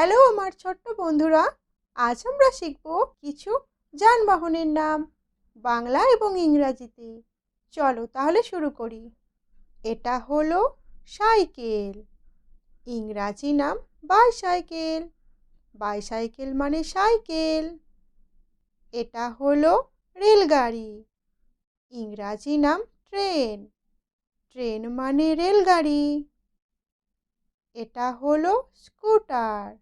Hello আমার ছোট্ট বন্ধুরা, আজ আমরা শিখব কিছু যানবাহনের নাম বাংলা এবং ইংরাজিতে। চলো তাহলে শুরু করি। এটা হলো সাইকেল। ইংরাজি নাম বাইসাইকেল। বাইসাইকেল মানে সাইকেল। এটা হলো রেলগাড়ি। ইংরাজি নাম ট্রেন। ট্রেন মানে রেলগাড়ি। এটা হলো স্কুটার।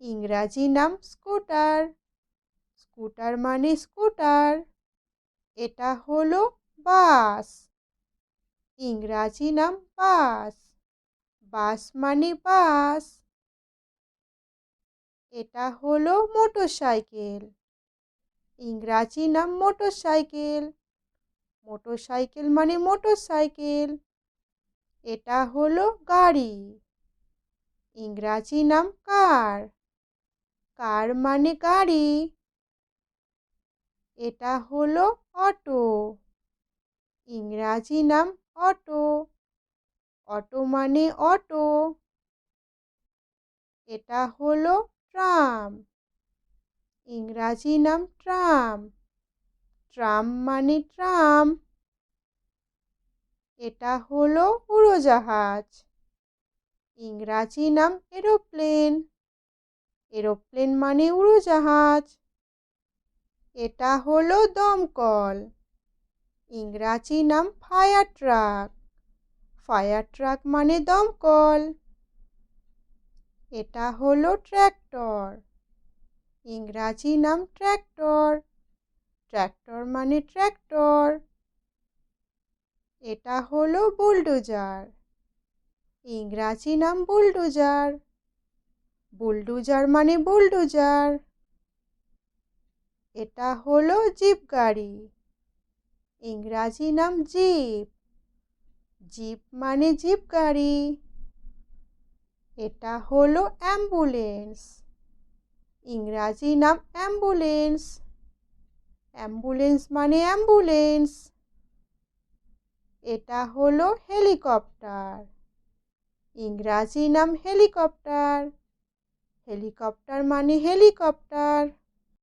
ইংরাজি নাম স্কুটার। স্কুটার মানে স্কুটার। এটা হলো বাস। ইংরাজি নাম বাস। বাস মানে বাস। এটা হলো মোটরসাইকেল। ইংরাজি নাম মোটরসাইকেল। মোটরসাইকেল মানে মোটরসাইকেল। এটা হলো গাড়ি। ইংরাজি নাম কার। কার মানে গাড়ি। এটা হলো অটো। ইংরাজি নাম অটো। অটো মানে অটো। এটা হলো ট্রাম। ইংরাজি নাম ট্রাম। ট্রাম মানে ট্রাম। এটা হলো উড়োজাহাজ। ইংরাজি নাম এরোপ্লেন। এরোপ্লেন মানে উড়োজাহাজ। এটা হলো দমকল। ইংরাজি নাম ফায়ার ট্রাক। ফায়ার ট্রাক মানে দমকল। এটা হলো ট্র্যাক্টর। ইংরাজি নাম ট্র্যাক্টর। ট্র্যাক্টর মানে ট্র্যাক্টর। এটা হলো বুলডোজার। ইংরাজি নাম বুলডোজার। বুলডোজার মানে বুলডোজার। এটা হলো জিপ গাড়ি। ইংরাজি নাম জিপ। জিপ মানে জিপ গাড়ি। এটা হলো অ্যাম্বুলেন্স। ইংরাজি নাম অ্যাম্বুলেন্স। অ্যাম্বুলেন্স মানে অ্যাম্বুলেন্স। এটা হলো হেলিকপ্টার। ইংরাজি নাম হেলিকপ্টার। হেলিকপ্টার মানে হেলিকপ্টার।